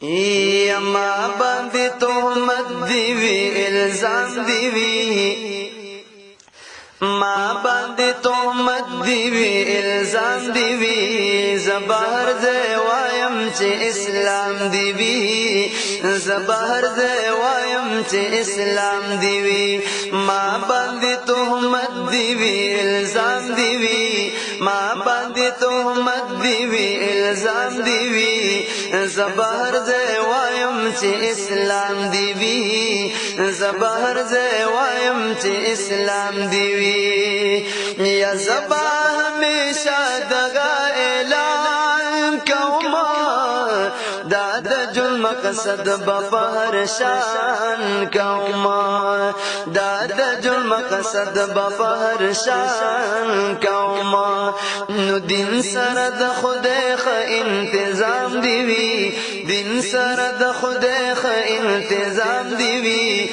ما باندې تهمت دی وی الزام دی وی ما باندې تهمت دی وی الزام دی وی زبر دې وایم چې اسلام دی وی زبر دې وایم چې اسلام دی وی ما باندې تهمت دی وی الزام دی وی ما باندې تهمت دی وی الزام دی وی زبر دې وایم چې اسلام دی وی زبر دې وایم چې اسلام دی وی یا زبا ہمیشہ دغا اعلان کوما داد جرم قصد بفہر شان کوما داد جرم قصد بفہر شان کوما نو دن سرد خدیخ انتظام دیوی دن سرد خدیخ انتظام دیوی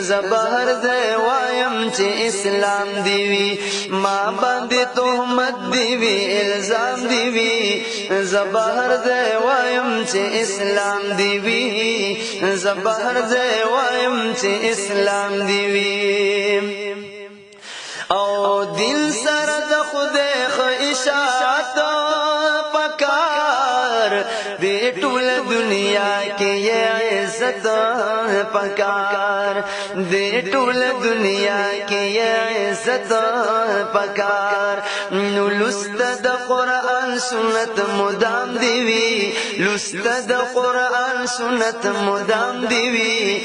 زبہر دے وایم چی اسلام دیوی ما باندې تهمت دیوی الزام دیوی زبہر دے وایم چی اسلام دیوی زبہر دے وایم چی اسلام دیوی او دل سرد خدیخ اشاعت پکار دے ټول دنیا کی یہ عزت پکار دے ټول دنیا کی یہ عزت پکار نو لست د قرآن سنت مدام دیوی لست د قرآن سنت مدام دیوی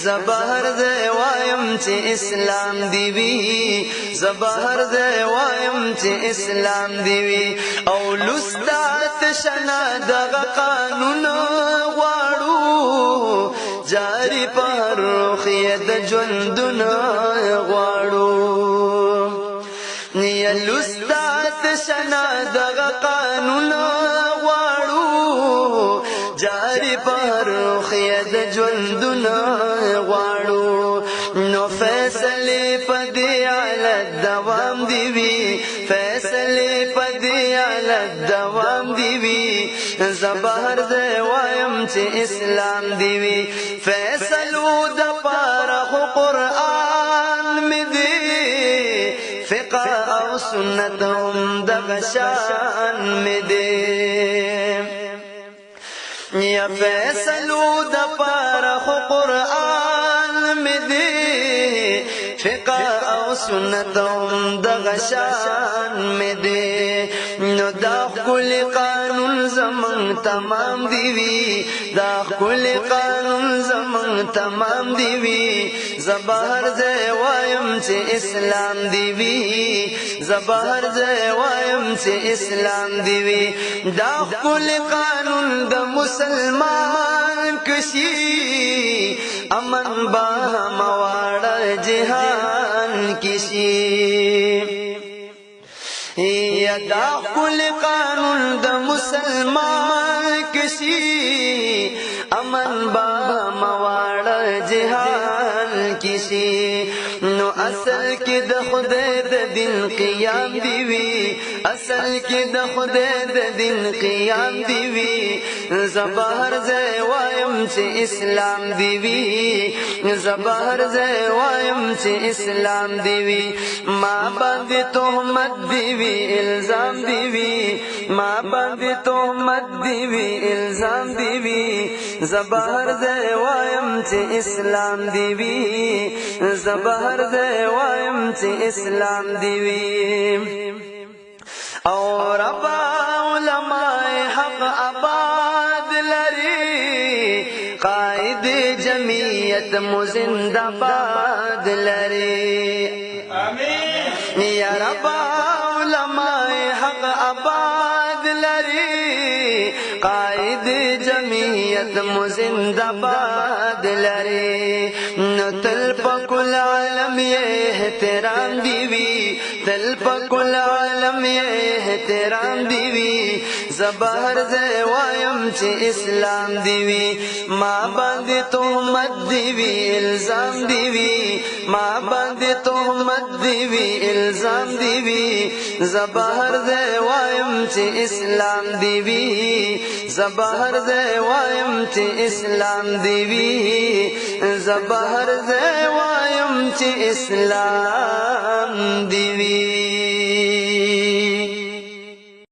زبہر دے وایم چی اسلام دیوی زبہر دے وایم چی اسلام دیوی او لستات شنا دغ قانون غواړو جاری پر خید جندن غواړو نیا لستات شنا دغ قانون غواړو جاری پر خید جندن غواړو نو فیصله پدې علی الدوام دیوی فیصله پدې علی الدوام دیوی زبہر دے وایم چی اسلام دیوی فیصلو دا پارخ قرآن می دی فقہ او سنت هم دا غشان می دی یا فیصلو دا پارخ قرآن می دی فقہ او سنت هم دا غشان می دی نو دا کل قانون زمان تمام دیوی دا کل قانون زمان تمام دیوی زبہر دے وایم چی اسلام دیوی زبہر دے وایم چی اسلام دیوی دا کل قانون دا مسلمان کشی امن با موارد جہان کشی یا دا کل قانون دا مسلمان کشی امن با موارد جہان کشی نو اصل کی د خدای د دین قیام دیوی اصل کی د خدای د دین قیام دیوی زبہر زے وایم چی اسلام دیوی زبہر زے وایم چی اسلام دیوی ما باندې تهمت دیوی الزام دیوی ما باندې تهمت دیوی الزام دیوی زبہر زے وایم چی اسلام دیوی زبہر زے وایم چی اسلام دیوی اور ابا علماء حق آباد لری قائد جمعیت مزند آباد لری آمین یا رب علماء حق آباد لری قائد جمعیت مزند آباد لری نو تل پکل عالم یہ احترام دیوی تل پکل عالم یہ احترام دیوی زبهر زه وایم چې اسلام دی وی ما باندې تهمت دی وی الزام دی وی ما باندې تهمت دی وی الزام دی وی زبهر زه وایم چې اسلام دی وی زبهر زه وایم چې اسلام دی وی زبهر زه وایم چې اسلام دی وی